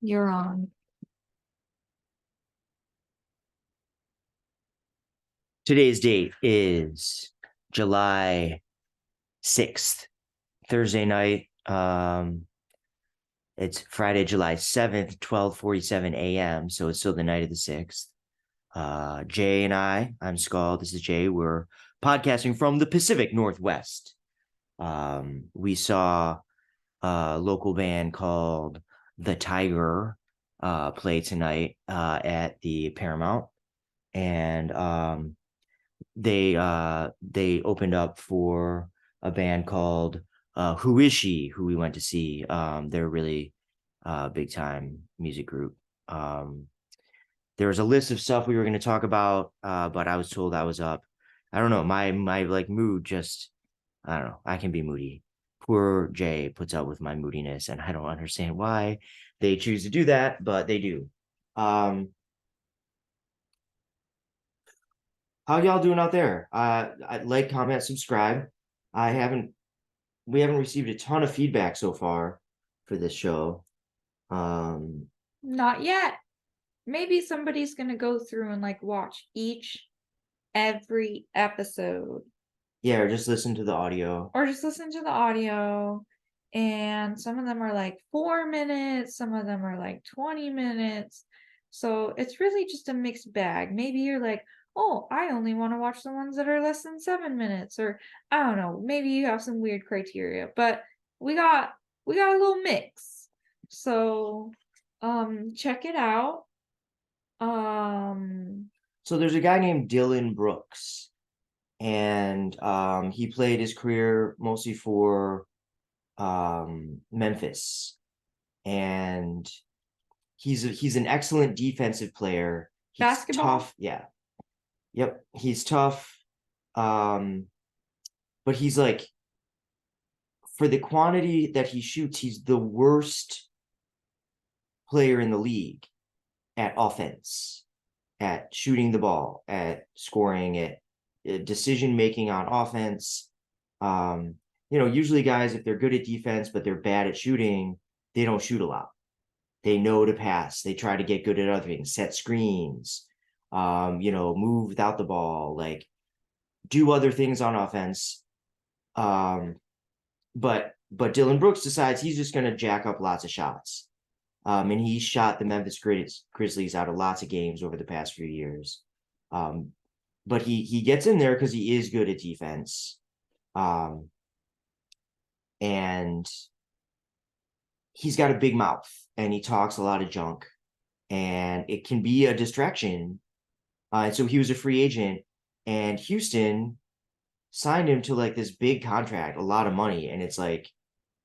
You're on. Today's date is July 6th, Thursday night. It's Friday, July 7th, 12:47 a.m. So it's still the night of the 6th. Jay and I'm Skull. This is Jay. We're podcasting from the Pacific Northwest. We saw a local band called the Tigre play tonight at the Paramount. And they opened up for a band called Who Is She, who we went to see. They're a really big time music group. There was a list of stuff we were going to talk about, but I was told I was up. I don't know. My like mood just, I don't know. I can be moody. Poor Jay puts up with my moodiness, and I don't understand why they choose to do that, but they do. How y'all doing out there? I'd like, comment, subscribe. I haven't we haven't received a ton of feedback so far for this show. Um, Not yet. Maybe somebody's gonna go through and watch every episode. yeah, or just listen to the audio. Or just listen to the audio. And some of them are 4 minutes, some of them are 20 minutes. So it's really just a mixed bag. Maybe you're like, oh, I only want to watch the ones that are less than 7 minutes, or I don't know, maybe you have some weird criteria, but we got a little mix. So check it out. So there's a guy named Dylan Brooks, and he played his career mostly for Memphis, and he's an excellent defensive player. He's Basketball. tough, yeah. Yep, he's tough. Um, but he's like, for the quantity that he shoots, he's the worst player in the league at offense, at shooting the ball, at scoring, at decision making on offense. Usually guys, if they're good at defense but they're bad at shooting, they don't shoot a lot. They know to pass. They try to get good at other things, set screens, move without the ball, like do other things on offense. But Dylan Brooks decides he's just going to jack up lots of shots. And he shot the Memphis Grizzlies out of lots of games over the past few years. But he gets in there because he is good at defense. And he's got a big mouth and he talks a lot of junk, and it can be a distraction. And so he was a free agent, and Houston signed him to like this big contract, a lot of money, and it's like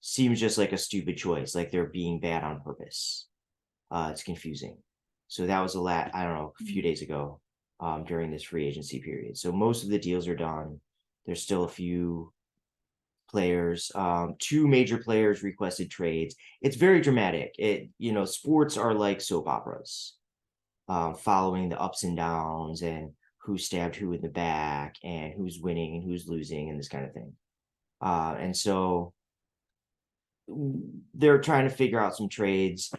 seems just like a stupid choice, like they're being bad on purpose. It's confusing. So that was I don't know, a few days ago, during this free agency period. So most of the deals are done. There's still a few players. Two major players requested trades. It's very dramatic. Sports are like soap operas, following the ups and downs and who stabbed who in the back and who's winning and who's losing and this kind of thing. And so they're trying to figure out some trades.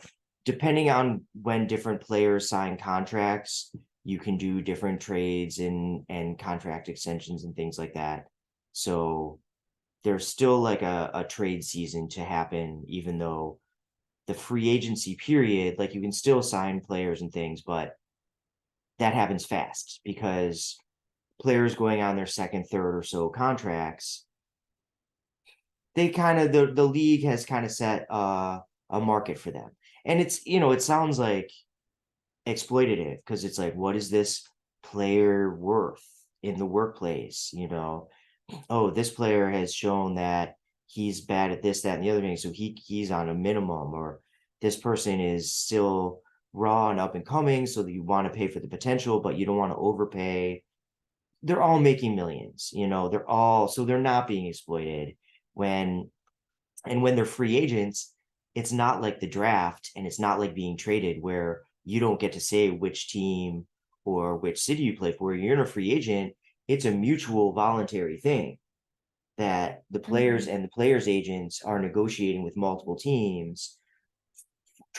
Depending on when different players sign contracts, you can do different trades and contract extensions and things like that. So there's still like a trade season to happen, even though the free agency period, like you can still sign players and things, but that happens fast because players going on their second, third or so contracts, they kind of the league has kind of set a market for them. And it sounds like exploitative because it's like, what is this player worth in the workplace? Oh, this player has shown that he's bad at this, that, and the other thing, so he's on a minimum, or this person is still raw and up and coming, so that you want to pay for the potential, but you don't want to overpay. They're all making millions, they're not being exploited. When they're free agents, it's not like the draft, and it's not like being traded where you don't get to say which team or which city you play for. You're in a free agent. It's a mutual voluntary thing that the players and the players' agents are negotiating with multiple teams,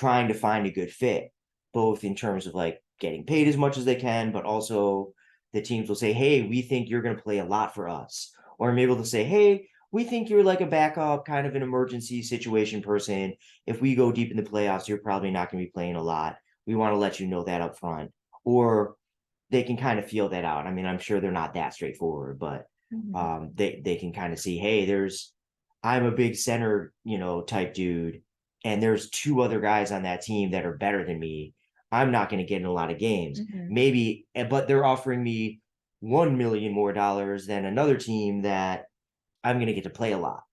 trying to find a good fit, both in terms of like getting paid as much as they can, but also the teams will say, hey, we think you're going to play a lot for us. Or maybe they'll say, hey, we think you're like a backup, kind of an emergency situation person. If we go deep in the playoffs, you're probably not going to be playing a lot. We want to let you know that up front. Or they can kind of feel that out. I mean, I'm sure they're not that straightforward, but they can kind of see, hey, I'm a big center, type dude, and there's two other guys on that team that are better than me. I'm not going to get in a lot of games. Maybe, but they're offering me 1 million more dollars than another team that I'm going to get to play a lot.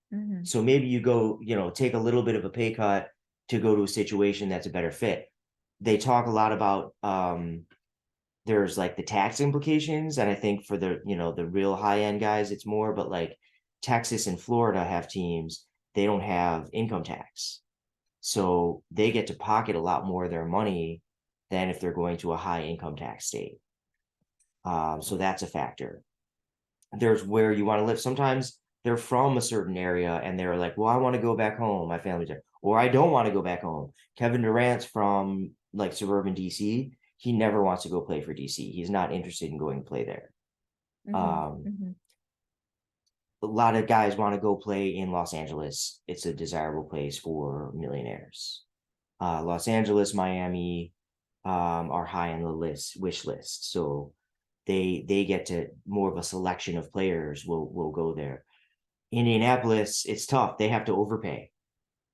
So maybe you go, take a little bit of a pay cut to go to a situation that's a better fit. They talk a lot about there's like the tax implications, and I think for the real high end guys it's more, but like Texas and Florida have teams, they don't have income tax, so they get to pocket a lot more of their money than if they're going to a high income tax state. So that's a factor. There's where you want to live. Sometimes they're from a certain area and they're like, well, I want to go back home, my family's there, or I don't want to go back home. Kevin Durant's from like suburban DC. He never wants to go play for DC. He's not interested in going to play there. A lot of guys want to go play in Los Angeles. It's a desirable place for millionaires. Los Angeles, Miami are high on the wish list. So they get to more of a selection of players will go there. Indianapolis, it's tough. They have to overpay.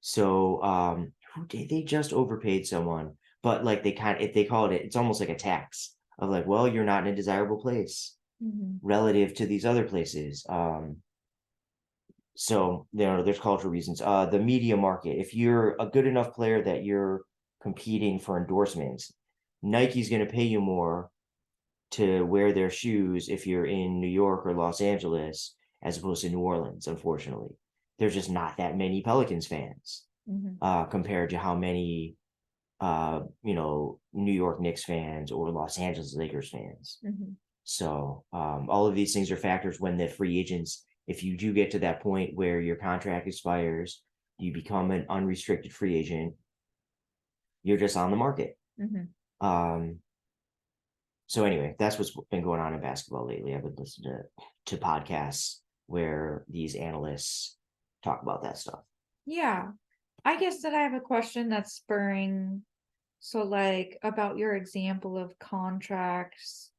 So who did they just overpaid someone? But like if they call it, it's almost like a tax of like, well, you're not in a desirable place relative to these other places. So there's cultural reasons. The media market, if you're a good enough player that you're competing for endorsements, Nike's going to pay you more to wear their shoes if you're in New York or Los Angeles as opposed to New Orleans. Unfortunately, there's just not that many Pelicans fans compared to how many New York Knicks fans or Los Angeles Lakers fans. So all of these things are factors when the free agents, if you do get to that point where your contract expires, you become an unrestricted free agent, you're just on the market. So anyway, that's what's been going on in basketball lately. I've been listening to podcasts where these analysts talk about that stuff. Yeah. I guess that I have a question that's spurring, so like about your example of contracts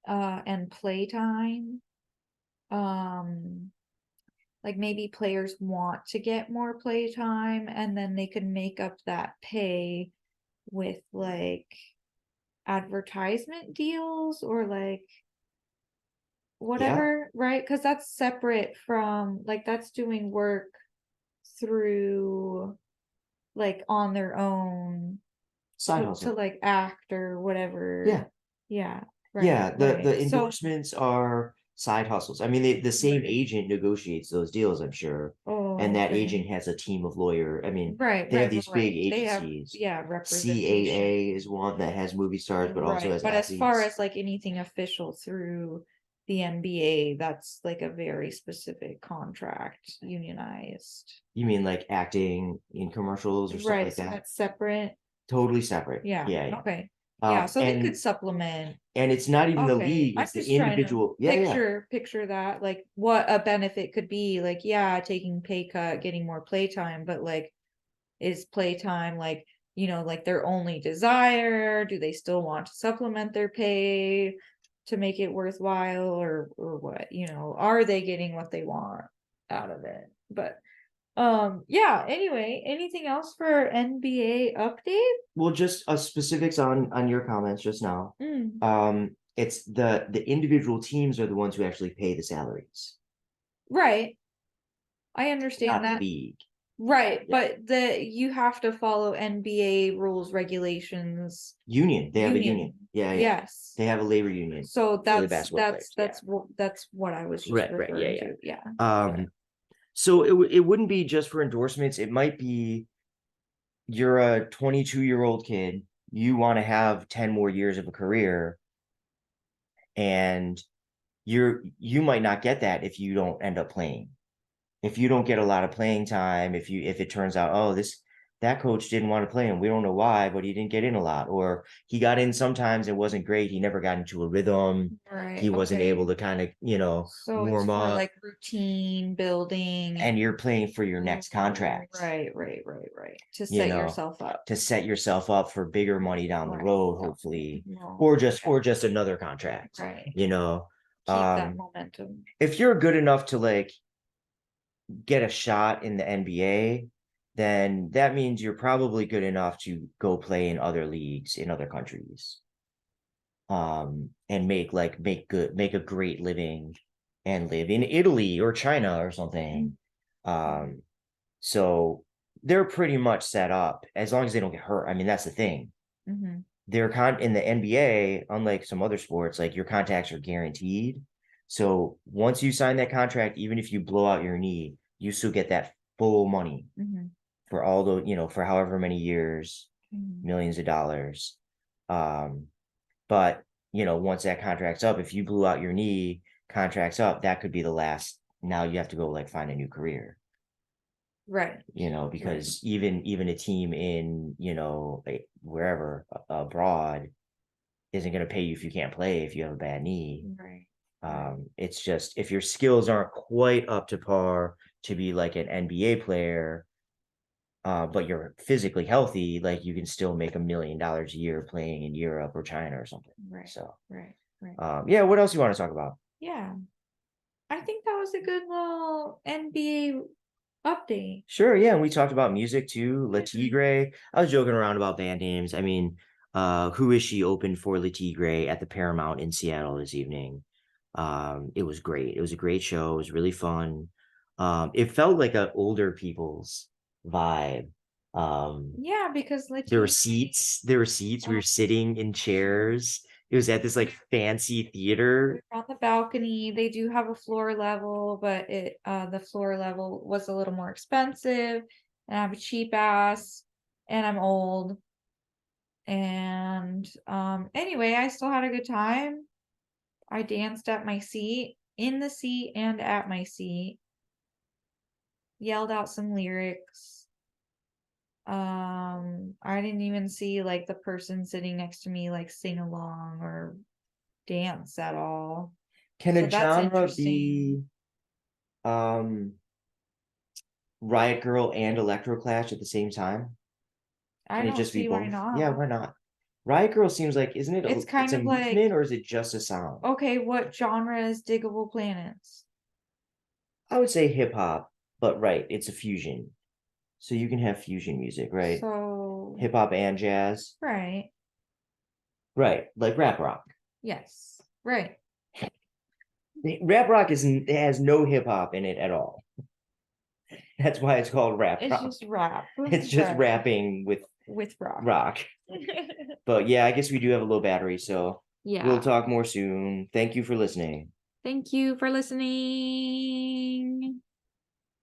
and playtime. Like maybe players want to get more playtime and then they could make up that pay with like advertisement deals or like whatever, right? Because that's separate from like that's doing work through like on their own Side to hustle. like act or whatever. Yeah. Yeah, the Right. So endorsements are side hustles. I mean, the same right. agent negotiates those deals, I'm sure, and Oh, that okay. agent has a team of lawyer. I mean, Right, they have right, these right. big They have, agencies. yeah, representation. CAA is one that has movie stars, but also Right. has But as far athletes. as like anything official through the NBA, that's like a very specific contract, unionized. You mean like acting in commercials or stuff Right. like So that? that's separate. Totally separate. Yeah. Yeah. Okay. Yeah. So they could And supplement. it's not even the Okay. league; I'm it's the just trying to individual. Yeah. picture that, like what a benefit could be. Like, yeah, taking pay cut, getting more playtime, but like, is playtime like, like their only desire? Do they still want to supplement their pay to make it worthwhile or what? Are they getting what they want out of it? But yeah, anyway, anything else for NBA update? Well, just specifics on your comments just now. It's the individual teams are the ones who actually pay the salaries, Right. I understand not the that. league. Right, Yeah. but you have to follow NBA rules, regulations, Union. They have a union. union. Yeah, yeah. Yes. They have a labor union So for the basketball players. that's what I was just Right, right. Yeah, referring yeah. to. Yeah. So it wouldn't be just for endorsements. It might be you're a 22-year-old kid, you want to have 10 more years of a career, and you might not get that if you don't end up playing. If you don't get a lot of playing time, if it turns out, oh, that coach didn't want to play him. We don't know why, but he didn't get in a lot. Or he got in sometimes, it wasn't great. He never got into a rhythm. Right. He wasn't Okay. able to kind of, So it's warm for up. like routine building. And you're playing for your next contract, Right. To you set know, yourself up. to set yourself up for bigger money down the Right. road, Yeah. hopefully, Well, or just another contract, right. you know. Keep that Um, momentum. if you're good enough to like get a shot in the NBA, then that means you're probably good enough to go play in other leagues in other countries. And make a great living and live in Italy or China or something. Um, so they're pretty much set up as long as they don't get hurt. I mean, that's the thing. Mm-hmm. They're in the NBA, unlike some other sports, like your contacts are guaranteed. So once you sign that contract, even if you blow out your knee, you still get that full money Mm-hmm. for all the, for however many years, Mm-hmm. millions of dollars. Um, but once that contract's up, if you blew out your knee, contract's up, that could be the last. Now you have to go like find a new career. Right. Because even a team in, wherever abroad isn't going to pay you if you can't play if you have a bad knee. Right. It's just if your skills aren't quite up to par to be like an NBA player, but you're physically healthy, like you can still make $1 million a year playing in Europe or China or something. Right. So, Right. yeah. What else you want to talk about? Yeah. I think that was a good little NBA update. Sure, yeah, and we talked about music too. Yeah. Tigre. I was joking around about band names. I mean, Who Is She opened for Tigre at the Paramount in Seattle this evening. It was great. It was a great show. It was really fun. It felt like an older people's vibe. Yeah, because There were Latina. seats. There were seats. We were sitting in chairs. It was at this like fancy theater. On the balcony. They do have a floor level, but the floor level was a little more expensive, and I'm a cheap ass, and I'm old. And anyway, I still had a good time. I danced at my seat, in the seat and at my seat. Yelled out some lyrics. I didn't even see like the person sitting next to me like sing along or dance at all. Can So a that's genre interesting. be um Riot Girl and Electroclash at the same time? I Can it don't just be see why both? Yeah, not. why not? Riot Girl seems like, isn't it It's it's kind a of like, movement or is it just a sound? okay, what genre is Diggable Planets? I would say hip hop, but right, it's a fusion. So you can have fusion music, right? So, Hip hop and jazz. right. Right, like rap rock. Yes. Right. Rap rock it has no hip hop in it at all. That's why it's called rap It's rock. just rap. It's just Right. rapping with With rock. rock. But yeah, I guess we do have a low battery, so we'll Yeah. talk more soon. Thank you for listening. Thank you for listening.